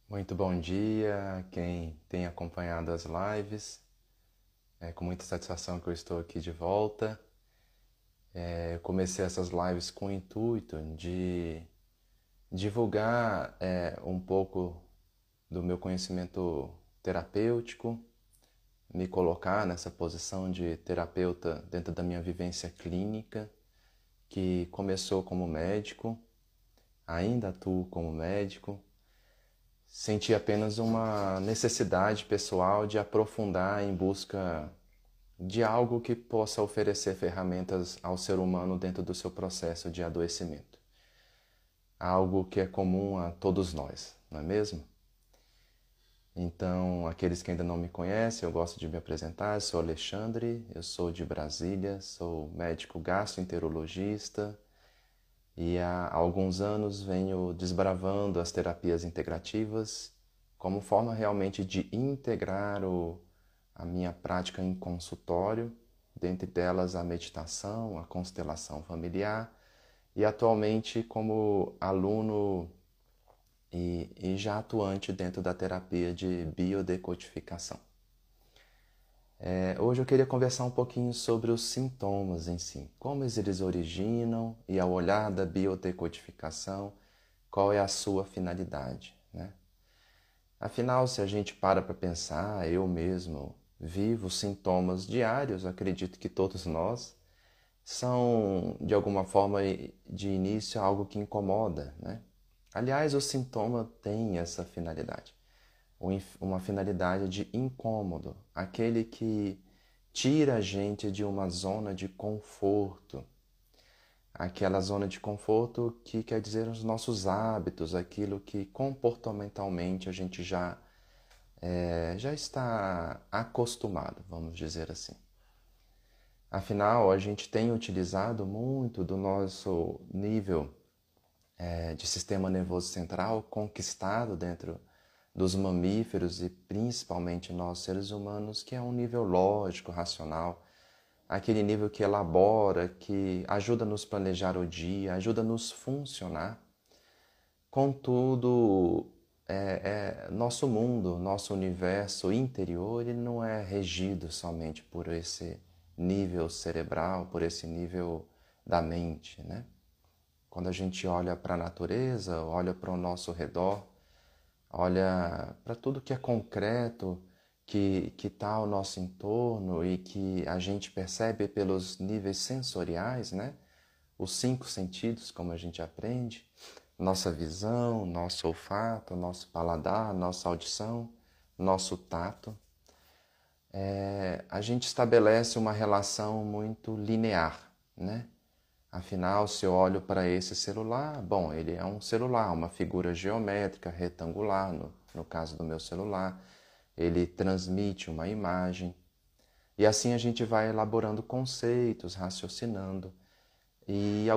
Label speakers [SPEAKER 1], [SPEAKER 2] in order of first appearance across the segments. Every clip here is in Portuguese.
[SPEAKER 1] Muito bom dia a quem tem acompanhado as lives. É com muita satisfação que eu estou aqui de volta. Eu comecei essas lives com o intuito de divulgar um pouco do meu conhecimento terapêutico, me colocar nessa posição de terapeuta dentro da minha vivência clínica, que começou como médico, ainda atuo como médico. Senti apenas uma necessidade pessoal de aprofundar em busca de algo que possa oferecer ferramentas ao ser humano dentro do seu processo de adoecimento. Algo que é comum a todos nós, não é mesmo? Então, aqueles que ainda não me conhecem, eu gosto de me apresentar. Eu sou Alexandre, eu sou de Brasília, sou médico gastroenterologista e há alguns anos venho desbravando as terapias integrativas como forma realmente de integrar a minha prática em consultório, dentre delas a meditação, a constelação familiar e atualmente como aluno e já atuante dentro da terapia de biodecodificação. Hoje eu queria conversar um pouquinho sobre os sintomas em si, como eles originam e ao olhar da biodecodificação, qual é a sua finalidade, né? Afinal, se a gente para pensar, eu mesmo vivo sintomas diários, acredito que todos nós, são de alguma forma de início algo que incomoda, né? Aliás, o sintoma tem essa finalidade, uma finalidade de incômodo, aquele que tira a gente de uma zona de conforto, aquela zona de conforto que quer dizer os nossos hábitos, aquilo que comportamentalmente a gente já está acostumado, vamos dizer assim. Afinal, a gente tem utilizado muito do nosso nível de sistema nervoso central conquistado dentro dos mamíferos e principalmente nós seres humanos, que é um nível lógico, racional, aquele nível que elabora, que ajuda a nos planejar o dia, ajuda a nos funcionar. Contudo, nosso mundo, nosso universo interior, ele não é regido somente por esse nível cerebral, por esse nível da mente, né? Quando a gente olha para a natureza, olha para o nosso redor, olha para tudo que é concreto, que está ao nosso entorno e que a gente percebe pelos níveis sensoriais, né? Os cinco sentidos, como a gente aprende, nossa visão, nosso olfato, nosso paladar, nossa audição, nosso tato, a gente estabelece uma relação muito linear, né? Afinal, se eu olho para esse celular, bom, ele é um celular, uma figura geométrica, retangular, no caso do meu celular, ele transmite uma imagem, e assim a gente vai elaborando conceitos, raciocinando, e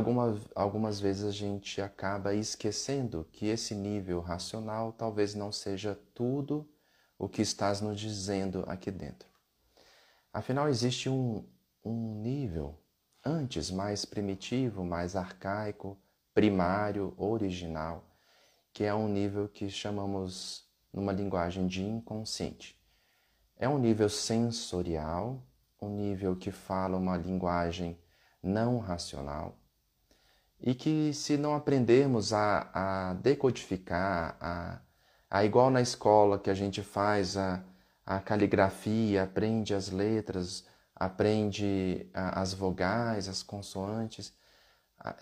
[SPEAKER 1] algumas vezes a gente acaba esquecendo que esse nível racional talvez não seja tudo o que estás nos dizendo aqui dentro. Afinal, existe um nível antes mais primitivo, mais arcaico, primário, original, que é um nível que chamamos numa linguagem de inconsciente. É um nível sensorial, um nível que fala uma linguagem não racional e que, se não aprendermos a decodificar, igual na escola que a gente faz a caligrafia, aprende as letras, aprende as vogais, as consoantes,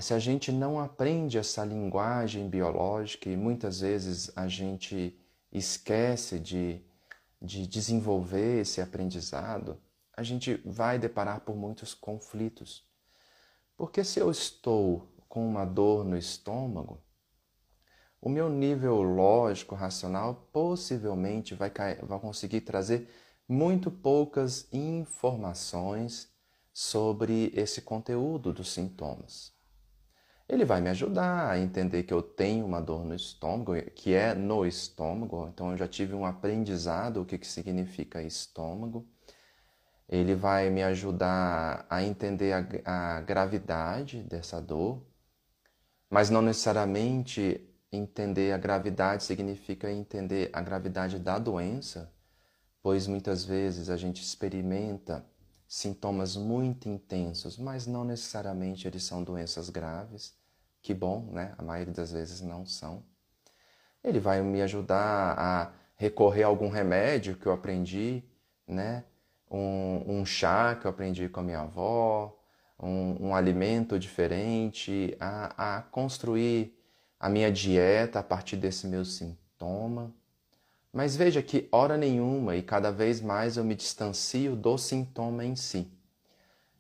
[SPEAKER 1] se a gente não aprende essa linguagem biológica e muitas vezes a gente esquece de desenvolver esse aprendizado, a gente vai deparar por muitos conflitos. Porque se eu estou com uma dor no estômago, o meu nível lógico, racional, possivelmente vai conseguir trazer muito poucas informações sobre esse conteúdo dos sintomas. Ele vai me ajudar a entender que eu tenho uma dor no estômago, que é no estômago, então eu já tive um aprendizado o que significa estômago. Ele vai me ajudar a entender a gravidade dessa dor, mas não necessariamente entender a gravidade significa entender a gravidade da doença, pois muitas vezes a gente experimenta sintomas muito intensos, mas não necessariamente eles são doenças graves. Que bom, né? A maioria das vezes não são. Ele vai me ajudar a recorrer a algum remédio que eu aprendi, né? Um chá que eu aprendi com a minha avó, um alimento diferente, a construir a minha dieta a partir desse meu sintoma. Mas veja que hora nenhuma e cada vez mais eu me distancio do sintoma em si.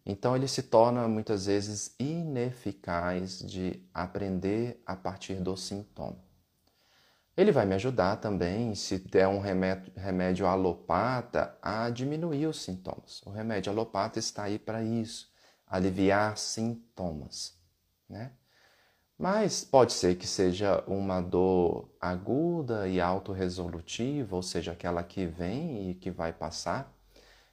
[SPEAKER 1] Então ele se torna muitas vezes ineficaz de aprender a partir do sintoma. Ele vai me ajudar também, se der um remédio alopata, a diminuir os sintomas. O remédio alopata está aí para isso, aliviar sintomas, né? Mas pode ser que seja uma dor aguda e autorresolutiva, ou seja, aquela que vem e que vai passar.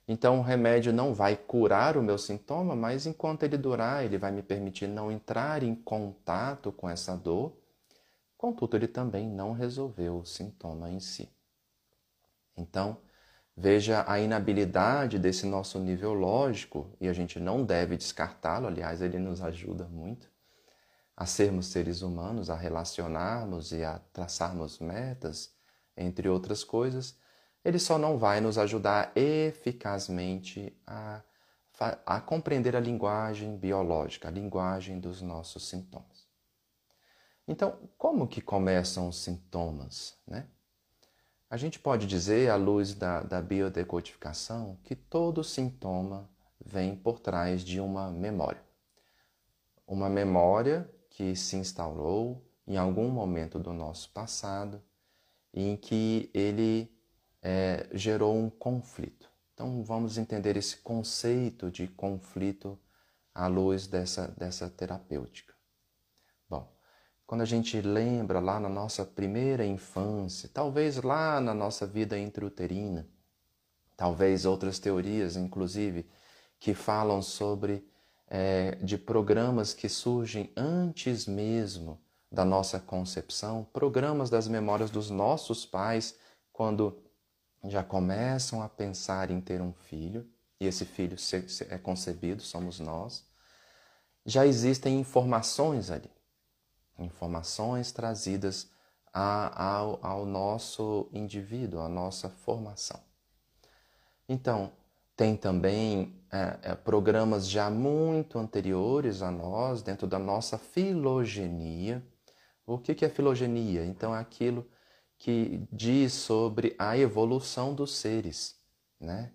[SPEAKER 1] Então o remédio não vai curar o meu sintoma, mas enquanto ele durar, ele vai me permitir não entrar em contato com essa dor. Contudo, ele também não resolveu o sintoma em si. Então, veja a inabilidade desse nosso nível lógico, e a gente não deve descartá-lo, aliás, ele nos ajuda muito a sermos seres humanos, a relacionarmos e a traçarmos metas, entre outras coisas. Ele só não vai nos ajudar eficazmente a compreender a linguagem biológica, a linguagem dos nossos sintomas. Então, como que começam os sintomas, né? A gente pode dizer, à luz da biodecodificação, que todo sintoma vem por trás de uma memória. Uma memória que se instaurou em algum momento do nosso passado em que ele gerou um conflito. Então, vamos entender esse conceito de conflito à luz dessa terapêutica. Bom, quando a gente lembra lá na nossa primeira infância, talvez lá na nossa vida intrauterina, talvez outras teorias, inclusive, que falam sobre de programas que surgem antes mesmo da nossa concepção, programas das memórias dos nossos pais, quando já começam a pensar em ter um filho, e esse filho é concebido, somos nós, já existem informações ali, informações trazidas ao nosso indivíduo, à nossa formação. Então, tem também programas já muito anteriores a nós, dentro da nossa filogenia. O que é filogenia? Então, é aquilo que diz sobre a evolução dos seres, né?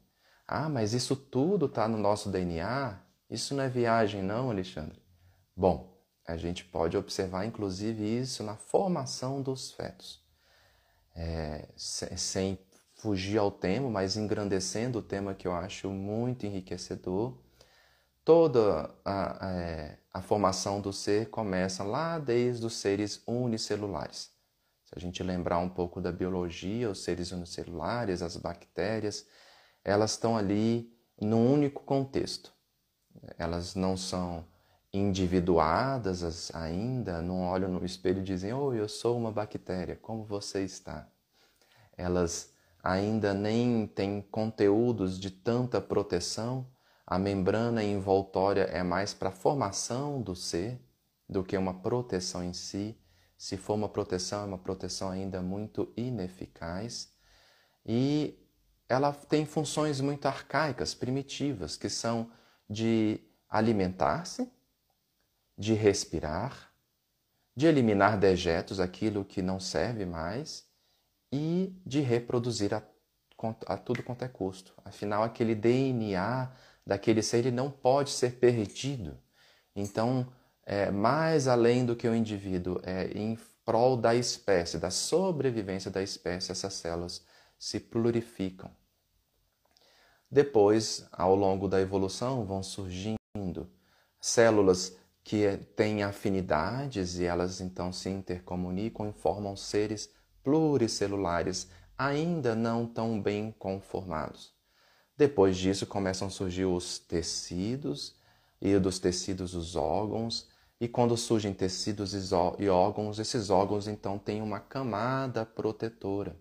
[SPEAKER 1] Ah, mas isso tudo está no nosso DNA? Isso não é viagem não, Alexandre? Bom, a gente pode observar inclusive isso na formação dos fetos. Sem fugir ao tema, mas engrandecendo o tema que eu acho muito enriquecedor, toda a formação do ser começa lá desde os seres unicelulares. Se a gente lembrar um pouco da biologia, os seres unicelulares, as bactérias, elas estão ali num único contexto. Elas não são individuadas ainda, não olham no espelho e dizem: "Oh, eu sou uma bactéria, como você está?" Elas ainda nem têm conteúdos de tanta proteção. A membrana envoltória é mais para a formação do ser do que uma proteção em si. Se for uma proteção, é uma proteção ainda muito ineficaz. E ela tem funções muito arcaicas, primitivas, que são de alimentar-se, de respirar, de eliminar dejetos, aquilo que não serve mais, e de reproduzir a tudo quanto é custo. Afinal, aquele DNA daquele ser ele não pode ser perdido. Então, mais além do que o indivíduo, em prol da espécie, da sobrevivência da espécie, essas células se plurificam. Depois, ao longo da evolução, vão surgindo células que têm afinidades e elas então se intercomunicam e formam seres pluricelulares, ainda não tão bem conformados. Depois disso começam a surgir os tecidos, e dos tecidos os órgãos, E quando surgem tecidos e órgãos, esses órgãos então têm uma camada protetora.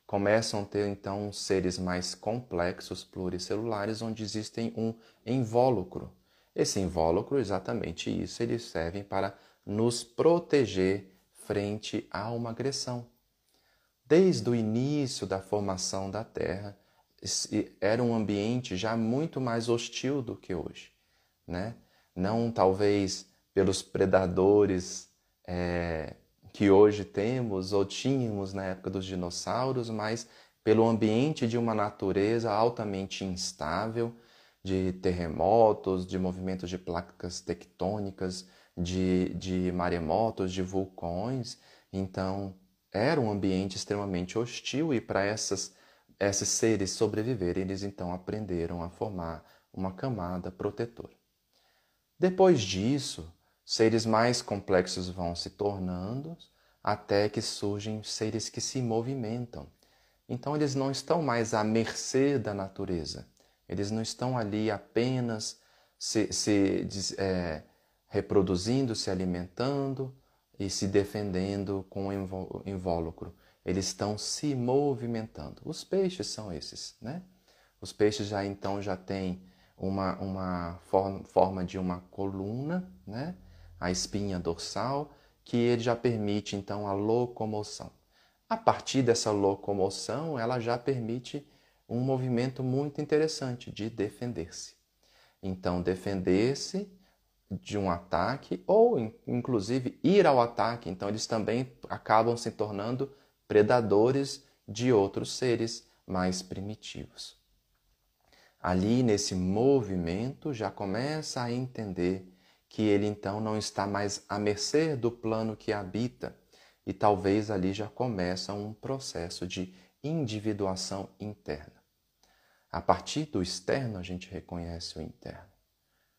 [SPEAKER 1] Começam a ter então seres mais complexos, pluricelulares, onde existem um invólucro. Esse invólucro, exatamente isso, eles servem para nos proteger frente a uma agressão. Desde o início da formação da Terra, era um ambiente já muito mais hostil do que hoje, né? Não talvez pelos predadores que hoje temos ou tínhamos na época dos dinossauros, mas pelo ambiente de uma natureza altamente instável, de terremotos, de movimentos de placas tectônicas, de maremotos, de vulcões. Então, era um ambiente extremamente hostil e para esses seres sobreviverem, eles então aprenderam a formar uma camada protetora. Depois disso, seres mais complexos vão se tornando até que surgem seres que se movimentam. Então, eles não estão mais à mercê da natureza. Eles não estão ali apenas reproduzindo, se alimentando e se defendendo com o invólucro. Eles estão se movimentando. Os peixes são esses, né? Os peixes já têm uma forma de uma coluna, né? A espinha dorsal, que ele já permite então a locomoção. A partir dessa locomoção, ela já permite um movimento muito interessante de defender-se. Então, defender-se de um ataque ou, inclusive, ir ao ataque. Então, eles também acabam se tornando predadores de outros seres mais primitivos. Ali, nesse movimento, já começa a entender que ele, então, não está mais à mercê do plano que habita. E talvez ali já começa um processo de individuação interna. A partir do externo, a gente reconhece o interno.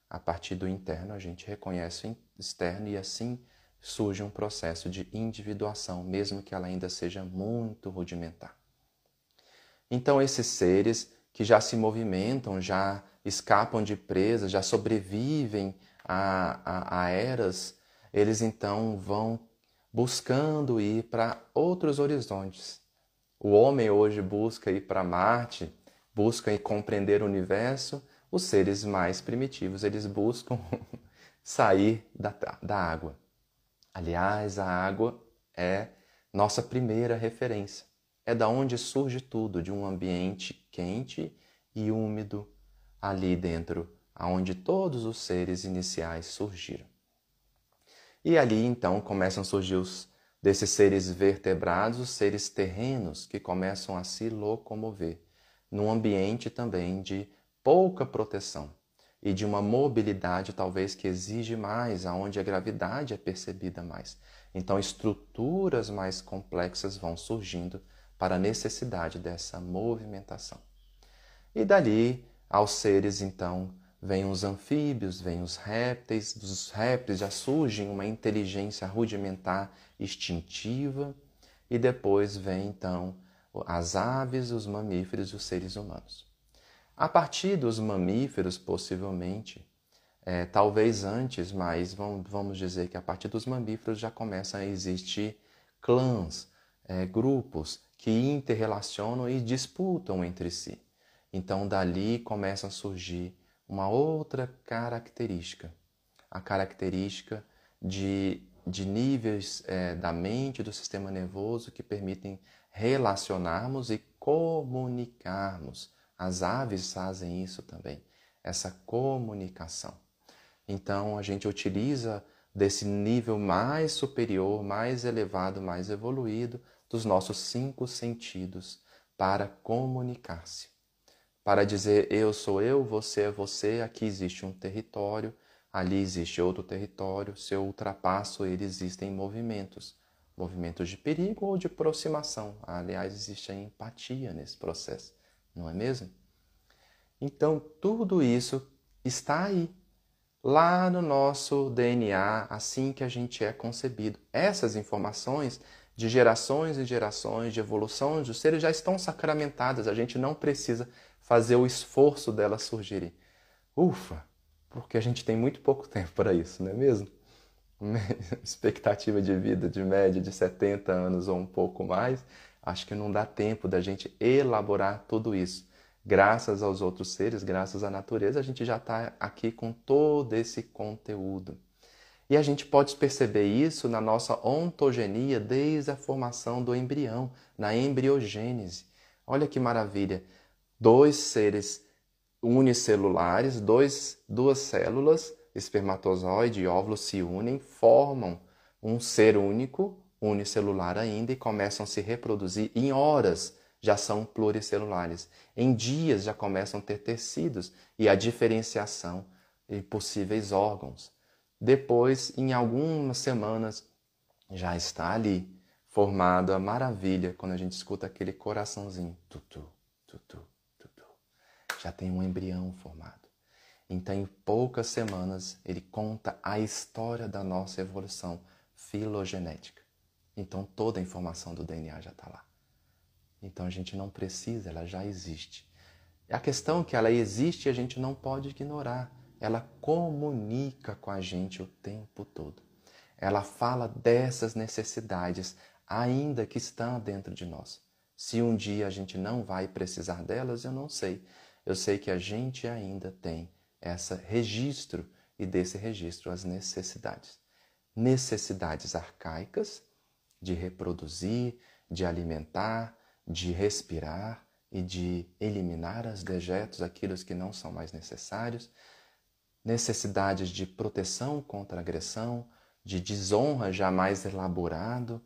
[SPEAKER 1] A partir do interno, a gente reconhece o externo e assim surge um processo de individuação, mesmo que ela ainda seja muito rudimentar. Então, esses seres que já se movimentam, já escapam de presas, já sobrevivem a eras, eles então vão buscando ir para outros horizontes. O homem hoje busca ir para Marte, busca compreender o universo. Os seres mais primitivos, eles buscam sair da água. Aliás, a água é nossa primeira referência. É da onde surge tudo, de um ambiente quente e úmido ali dentro, aonde todos os seres iniciais surgiram. E ali, então, começam a surgir desses seres vertebrados, os seres terrenos, que começam a se locomover, num ambiente também de pouca proteção e de uma mobilidade talvez que exige mais, aonde a gravidade é percebida mais. Então, estruturas mais complexas vão surgindo para a necessidade dessa movimentação. E dali, aos seres, então, vêm os anfíbios, vêm os répteis. Dos répteis já surge uma inteligência rudimentar instintiva. E depois vem, então, as aves, os mamíferos e os seres humanos. A partir dos mamíferos, possivelmente, talvez antes, mas vamos dizer que a partir dos mamíferos já começam a existir clãs, grupos que interrelacionam e disputam entre si. Então, dali começa a surgir uma outra característica, a característica de níveis da mente, do sistema nervoso que permitem relacionarmos e comunicarmos. As aves fazem isso também, essa comunicação. Então, a gente utiliza desse nível mais superior, mais elevado, mais evoluído dos nossos 5 sentidos para comunicar-se. Para dizer eu sou eu, você é você, aqui existe um território, ali existe outro território, se eu ultrapasso ele, existem movimentos. Movimentos de perigo ou de aproximação. Aliás, existe a empatia nesse processo, não é mesmo? Então, tudo isso está aí, lá no nosso DNA, assim que a gente é concebido. Essas informações de gerações e gerações, de evolução dos seres já estão sacramentadas, a gente não precisa fazer o esforço delas surgirem. Ufa, porque a gente tem muito pouco tempo para isso, não é mesmo? expectativa de vida de média de 70 anos ou um pouco mais, acho que não dá tempo da gente elaborar tudo isso. Graças aos outros seres, graças à natureza, a gente já está aqui com todo esse conteúdo. E a gente pode perceber isso na nossa ontogenia desde a formação do embrião, na embriogênese. Olha que maravilha! Dois seres unicelulares, duas células, espermatozoide e óvulo, se unem, formam um ser único, unicelular ainda, e começam a se reproduzir. Em horas já são pluricelulares. Em dias já começam a ter tecidos e a diferenciação de possíveis órgãos. Depois, em algumas semanas, já está ali, formado a maravilha, quando a gente escuta aquele coraçãozinho, tutu, tutu, tutu. Já tem um embrião formado. Então, em poucas semanas, ele conta a história da nossa evolução filogenética. Então, toda a informação do DNA já está lá. Então, a gente não precisa, ela já existe. A questão é que ela existe e a gente não pode ignorar. Ela comunica com a gente o tempo todo. Ela fala dessas necessidades, ainda que estão dentro de nós. Se um dia a gente não vai precisar delas, eu não sei. Eu sei que a gente ainda tem esse registro e desse registro as necessidades. Necessidades arcaicas de reproduzir, de alimentar, de respirar e de eliminar os dejetos, aqueles que não são mais necessários. Necessidades de proteção contra agressão, de desonra jamais elaborado,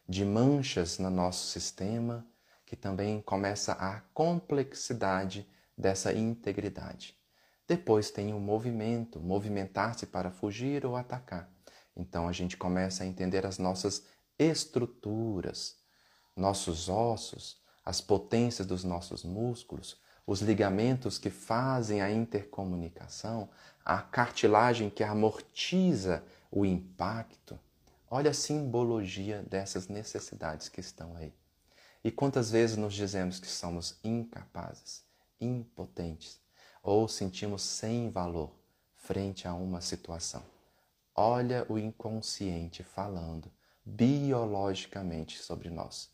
[SPEAKER 1] de manchas no nosso sistema, que também começa a complexidade dessa integridade. Depois tem o movimento, movimentar-se para fugir ou atacar. Então a gente começa a entender as nossas estruturas, nossos ossos, as potências dos nossos músculos, os ligamentos que fazem a intercomunicação, a cartilagem que amortiza o impacto. Olha a simbologia dessas necessidades que estão aí. E quantas vezes nos dizemos que somos incapazes, impotentes, ou sentimos sem valor frente a uma situação. Olha o inconsciente falando biologicamente sobre nós.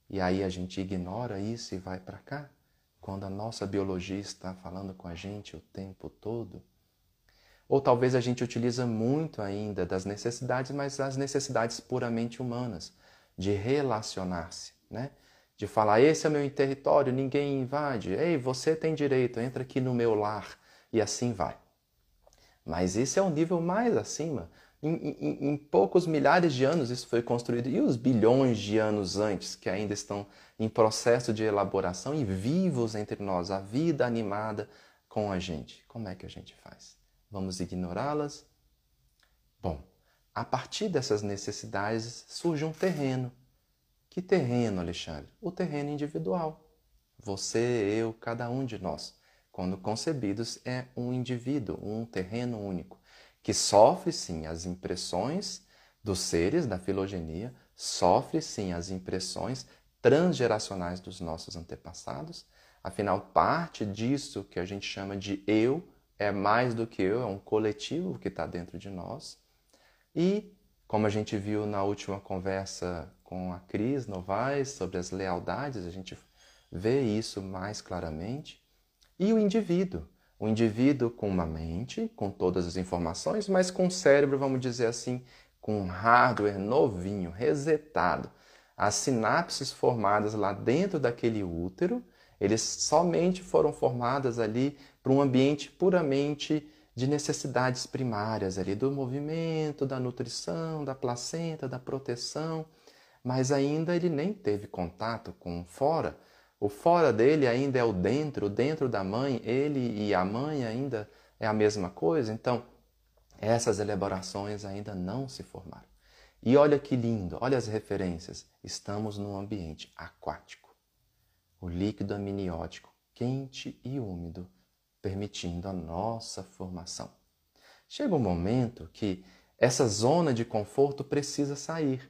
[SPEAKER 1] E aí a gente ignora isso e vai para cá, quando a nossa biologia está falando com a gente o tempo todo. Ou talvez a gente utiliza muito ainda das necessidades, mas as necessidades puramente humanas, de relacionar-se, né? De falar, esse é meu território, ninguém invade. Ei, você tem direito, entra aqui no meu lar. E assim vai. Mas esse é o nível mais acima. Em poucos milhares de anos isso foi construído. E os bilhões de anos antes, que ainda estão em processo de elaboração e vivos entre nós, a vida animada com a gente. Como é que a gente faz? Vamos ignorá-las? Bom, a partir dessas necessidades surge um terreno. Que terreno, Alexandre? O terreno individual. Você, eu, cada um de nós, quando concebidos, é um indivíduo, um terreno único, que sofre sim as impressões dos seres da filogenia, sofre sim as impressões transgeracionais dos nossos antepassados. Afinal, parte disso que a gente chama de eu é mais do que eu, é um coletivo que está dentro de nós. E, como a gente viu na última conversa com a Cris Novaes sobre as lealdades, a gente vê isso mais claramente. E o indivíduo com uma mente, com todas as informações, mas com um cérebro, vamos dizer assim, com um hardware novinho, resetado. As sinapses formadas lá dentro daquele útero, eles somente foram formadas ali para um ambiente puramente de necessidades primárias ali, do movimento, da nutrição, da placenta, da proteção, mas ainda ele nem teve contato com o fora. O fora dele ainda é o dentro da mãe, ele e a mãe ainda é a mesma coisa, então essas elaborações ainda não se formaram. E olha que lindo, olha as referências, estamos num ambiente aquático. O líquido amniótico quente e úmido, permitindo a nossa formação. Chega um momento que essa zona de conforto precisa sair.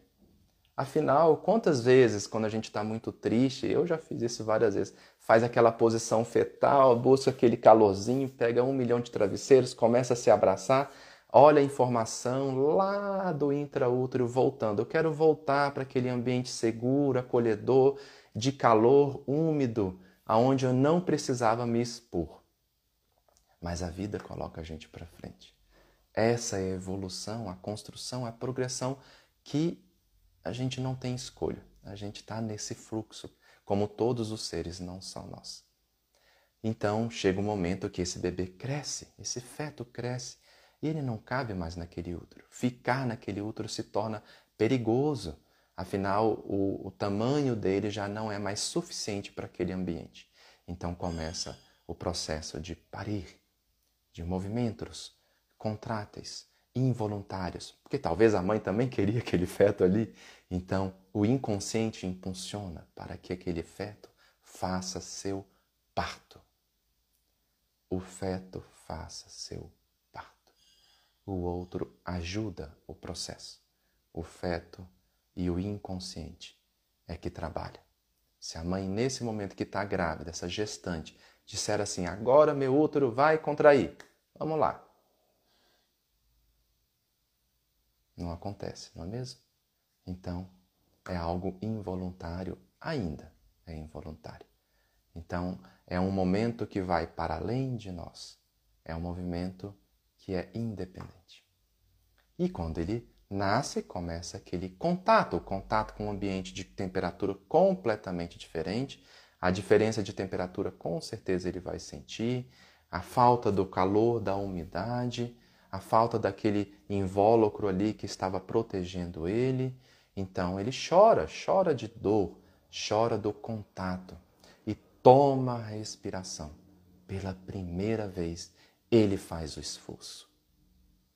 [SPEAKER 1] Afinal, quantas vezes, quando a gente está muito triste, eu já fiz isso várias vezes, faz aquela posição fetal, busca aquele calorzinho, pega 1 milhão de travesseiros, começa a se abraçar. olha a informação lá do intraútero voltando. Eu quero voltar para aquele ambiente seguro, acolhedor, de calor, úmido, aonde eu não precisava me expor. Mas a vida coloca a gente para frente. Essa é a evolução, a construção, a progressão que a gente não tem escolha. A gente está nesse fluxo, como todos os seres não são nós. Então chega um momento que esse bebê cresce, esse feto cresce, e ele não cabe mais naquele útero. Ficar naquele útero se torna perigoso. Afinal, o tamanho dele já não é mais suficiente para aquele ambiente. Então começa o processo de parir, de movimentos contráteis, involuntários. Porque talvez a mãe também queria aquele feto ali. Então o inconsciente impulsiona para que aquele feto faça seu parto. O feto faça seu parto. O outro ajuda o processo. O feto e o inconsciente é que trabalha. Se a mãe, nesse momento que está grávida, essa gestante, disser assim, agora meu útero vai contrair, vamos lá. Não acontece, não é mesmo? Então, é algo involuntário ainda, é involuntário. Então, é um momento que vai para além de nós. É um movimento que é independente. E quando ele nasce, começa aquele contato, o contato com um ambiente de temperatura completamente diferente. A diferença de temperatura, com certeza, ele vai sentir. A falta do calor, da umidade, a falta daquele invólucro ali que estava protegendo ele. Então, ele chora de dor, chora do contato. Toma a respiração. Pela primeira vez, ele faz o esforço.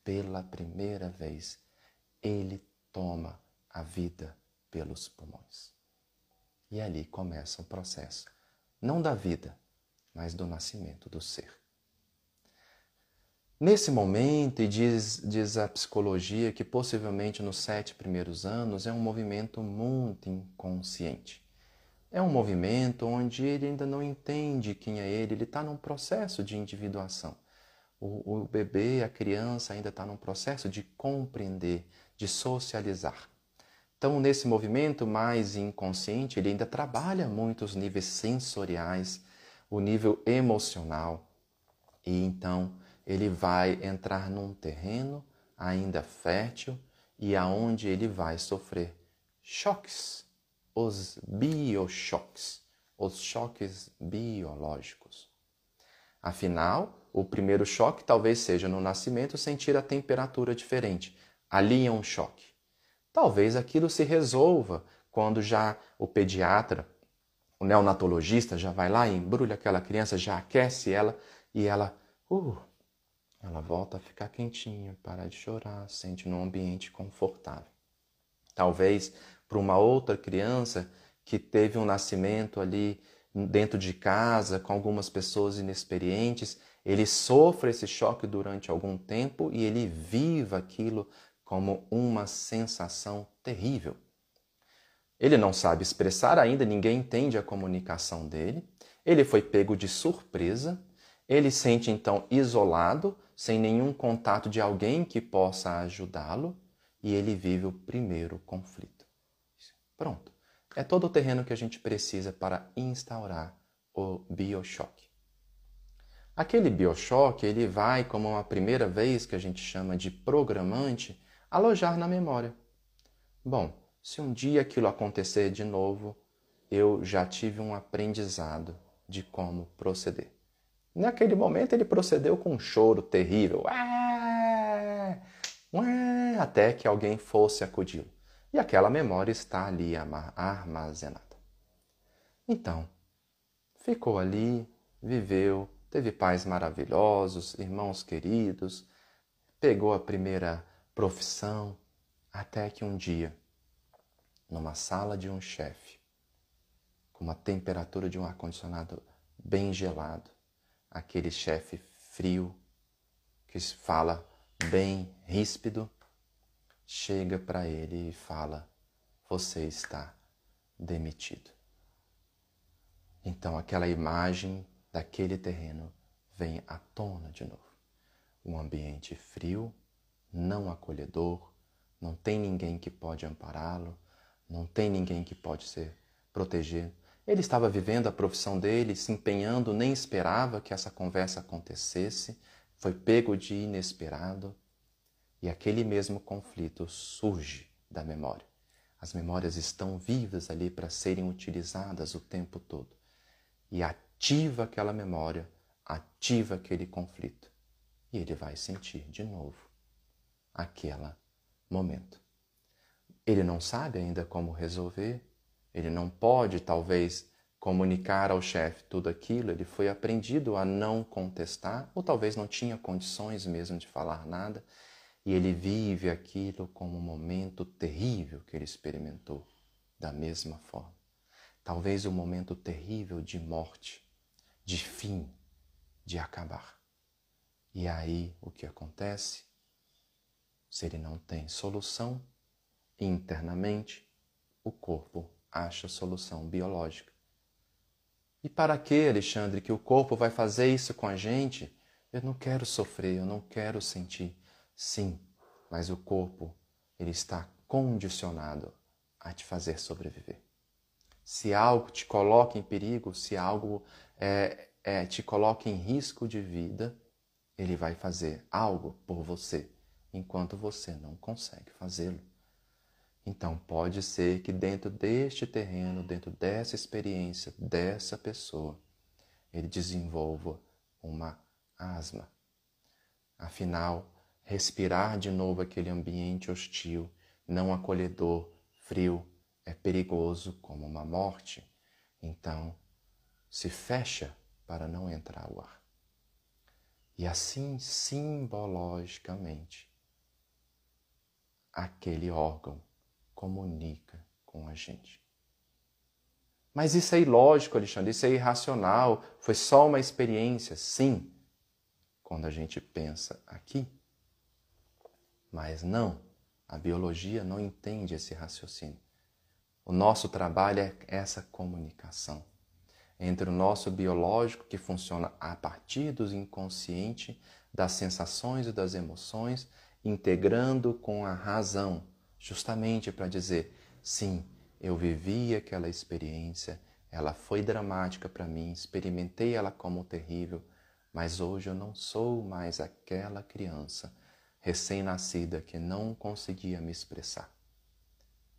[SPEAKER 1] Pela primeira vez, ele toma a vida pelos pulmões. E ali começa o processo, não da vida, mas do nascimento do ser. Nesse momento, e diz a psicologia que possivelmente nos 7 primeiros anos é um movimento muito inconsciente. É um movimento onde ele ainda não entende quem é ele está num processo de individuação. O bebê, a criança ainda está num processo de compreender, de socializar. Então, nesse movimento mais inconsciente, ele ainda trabalha muito os níveis sensoriais, o nível emocional. E então, ele vai entrar num terreno ainda fértil e aonde ele vai sofrer choques. Os biochoques, os choques biológicos. Afinal, o primeiro choque talvez seja no nascimento sentir a temperatura diferente. Ali é um choque. Talvez aquilo se resolva quando já o pediatra, o neonatologista já vai lá e embrulha aquela criança, já aquece ela e ela volta a ficar quentinha, para de chorar, sente num ambiente confortável. Talvez para uma outra criança que teve um nascimento ali dentro de casa, com algumas pessoas inexperientes, ele sofra esse choque durante algum tempo e ele viva aquilo como uma sensação terrível. Ele não sabe expressar ainda, ninguém entende a comunicação dele, ele foi pego de surpresa, ele sente então isolado, sem nenhum contato de alguém que possa ajudá-lo, e ele vive o primeiro conflito. Pronto. É todo o terreno que a gente precisa para instaurar o biochoque. Aquele biochoque, ele vai, como uma primeira vez que a gente chama de programante, alojar na memória. Bom, se um dia aquilo acontecer de novo, eu já tive um aprendizado de como proceder. Naquele momento ele procedeu com um choro terrível. Até que alguém fosse acudi-lo. E aquela memória está ali armazenada. Então, ficou ali, viveu, teve pais maravilhosos, irmãos queridos, pegou a primeira profissão, até que um dia, numa sala de um chefe, com uma temperatura de um ar-condicionado bem gelado, aquele chefe frio, que fala bem ríspido, chega para ele e fala: você está demitido. Então aquela imagem daquele terreno vem à tona de novo. Um ambiente frio, não acolhedor, não tem ninguém que pode ampará-lo, não tem ninguém que pode ser protegido. Ele estava vivendo a profissão dele, se empenhando, nem esperava que essa conversa acontecesse, foi pego de inesperado e aquele mesmo conflito surge da memória. As memórias estão vivas ali para serem utilizadas o tempo todo e ativa aquela memória, ativa aquele conflito e ele vai sentir de novo aquele momento. Ele não sabe ainda como resolver, ele não pode, talvez, comunicar ao chefe tudo aquilo, ele foi aprendido a não contestar, ou talvez não tinha condições mesmo de falar nada, e ele vive aquilo como um momento terrível que ele experimentou, da mesma forma. Talvez um momento terrível de morte, de fim, de acabar. E aí o que acontece? Se ele não tem solução, internamente, o corpo acha solução biológica. E para que, Alexandre, que o corpo vai fazer isso com a gente? Eu não quero sofrer, eu não quero sentir. Sim, mas o corpo, ele está condicionado a te fazer sobreviver. Se algo te coloca em perigo, se algo te coloca em risco de vida, ele vai fazer algo por você, enquanto você não consegue fazê-lo. Então, pode ser que dentro deste terreno, dentro dessa experiência, dessa pessoa, ele desenvolva uma asma. Afinal, respirar de novo aquele ambiente hostil, não acolhedor, frio, é perigoso como uma morte. Então, se fecha para não entrar o ar. E assim, simbologicamente, aquele órgão comunica com a gente. Mas isso é ilógico, Alexandre, isso é irracional, foi só uma experiência. Sim, quando a gente pensa aqui. Mas não, a biologia não entende esse raciocínio. O nosso trabalho é essa comunicação entre o nosso biológico, que funciona a partir do inconsciente, das sensações e das emoções, integrando com a razão, justamente para dizer, sim, eu vivi aquela experiência, ela foi dramática para mim, experimentei ela como terrível, mas hoje eu não sou mais aquela criança recém-nascida que não conseguia me expressar.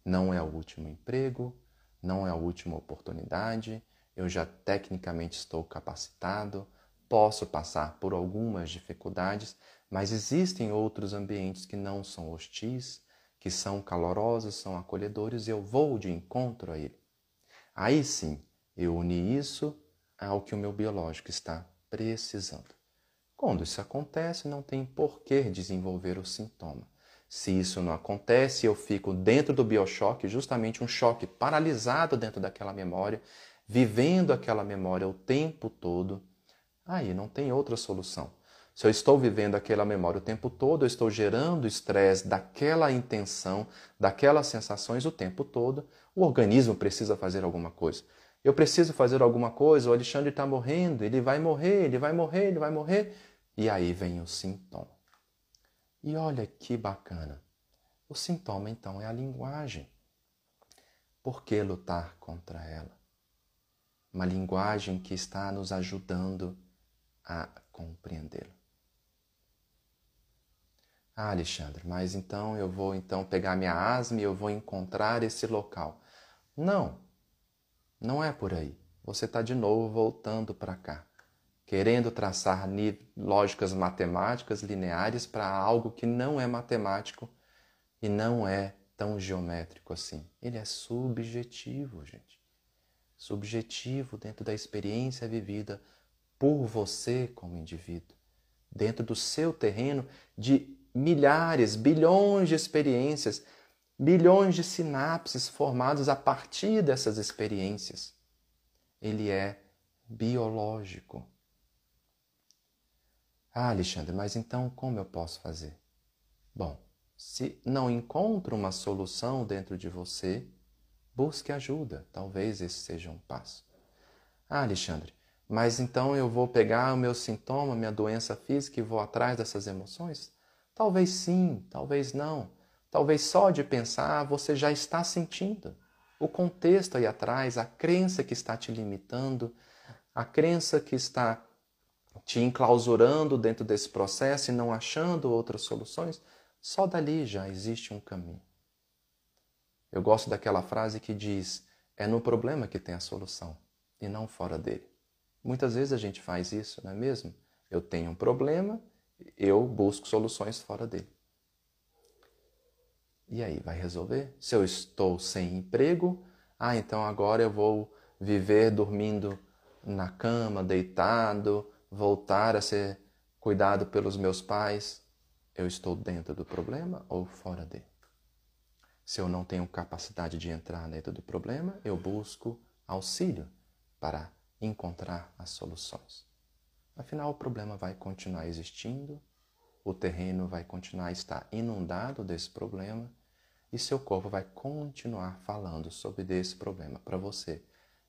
[SPEAKER 1] Não é o último emprego, não é a última oportunidade, eu já tecnicamente estou capacitado, posso passar por algumas dificuldades, mas existem outros ambientes que não são hostis, que são calorosos, são acolhedores, e eu vou de encontro a ele. Aí sim, eu uni isso ao que o meu biológico está precisando. Quando isso acontece, não tem por que desenvolver o sintoma. Se isso não acontece, eu fico dentro do biochoque, justamente um choque paralisado dentro daquela memória, vivendo aquela memória o tempo todo, aí não tem outra solução. Se eu estou vivendo aquela memória o tempo todo, eu estou gerando estresse daquela intenção, daquelas sensações o tempo todo, o organismo precisa fazer alguma coisa. Eu preciso fazer alguma coisa, o Alexandre está morrendo, ele vai morrer, ele vai morrer, ele vai morrer. E aí vem o sintoma. E olha que bacana. O sintoma, então, é a linguagem. Por que lutar contra ela? Uma linguagem que está nos ajudando a compreendê-la. Ah, Alexandre, mas então eu vou pegar minha asma e eu vou encontrar esse local. Não, não é por aí. Você está de novo voltando para cá, querendo traçar lógicas matemáticas lineares para algo que não é matemático e não é tão geométrico assim. Ele é subjetivo, gente. Subjetivo dentro da experiência vivida por você como indivíduo, dentro do seu terreno de milhares, bilhões de experiências, bilhões de sinapses formados a partir dessas experiências. Ele é biológico. Ah, Alexandre, mas então como eu posso fazer? Bom, se não encontro uma solução dentro de você, busque ajuda. Talvez esse seja um passo. Ah, Alexandre, mas então eu vou pegar o meu sintoma, minha doença física e vou atrás dessas emoções? Talvez sim, talvez não. Talvez só de pensar você já está sentindo. O contexto aí atrás, a crença que está te limitando, a crença que está te enclausurando dentro desse processo e não achando outras soluções, só dali já existe um caminho. Eu gosto daquela frase que diz: é no problema que tem a solução e não fora dele. Muitas vezes a gente faz isso, não é mesmo? Eu tenho um problema, eu busco soluções fora dele. E aí, vai resolver? Se eu estou sem emprego, então agora eu vou viver dormindo na cama, deitado, voltar a ser cuidado pelos meus pais. Eu estou dentro do problema ou fora dele? Se eu não tenho capacidade de entrar dentro do problema, eu busco auxílio para encontrar as soluções. Afinal, o problema vai continuar existindo, o terreno vai continuar a estar inundado desse problema e seu corpo vai continuar falando sobre esse problema para você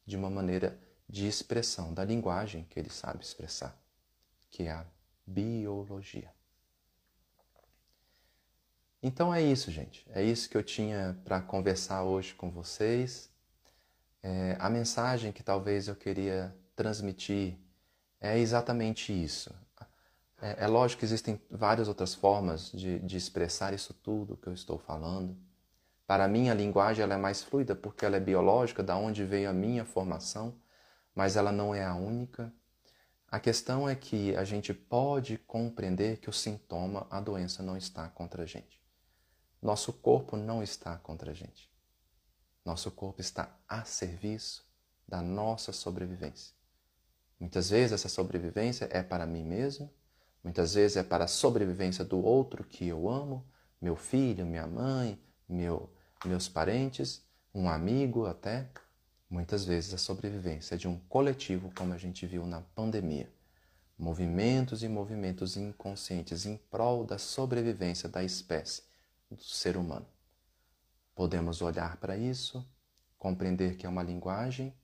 [SPEAKER 1] de uma maneira de expressão da linguagem que ele sabe expressar, que é a biologia. Então é isso, gente. É isso que eu tinha para conversar hoje com vocês. A mensagem que talvez eu queria transmitir é exatamente isso. É lógico que existem várias outras formas de expressar isso tudo que eu estou falando. Para mim, a linguagem ela é mais fluida porque ela é biológica, da onde veio a minha formação, mas ela não é a única. A questão é que a gente pode compreender que o sintoma, a doença, não está contra a gente. Nosso corpo não está contra a gente. Nosso corpo está a serviço da nossa sobrevivência. Muitas vezes essa sobrevivência é para mim mesmo, muitas vezes é para a sobrevivência do outro que eu amo, meu filho, minha mãe, meus parentes, um amigo até. Muitas vezes a sobrevivência é de um coletivo, como a gente viu na pandemia. Movimentos e movimentos inconscientes em prol da sobrevivência da espécie, do ser humano. Podemos olhar para isso, compreender que é uma linguagem,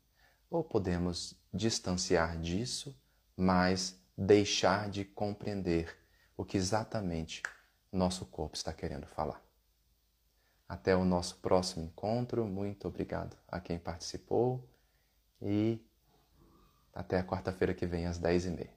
[SPEAKER 1] ou podemos distanciar disso, mas deixar de compreender o que exatamente nosso corpo está querendo falar. Até o nosso próximo encontro. Muito obrigado a quem participou e até a quarta-feira que vem às 10h30.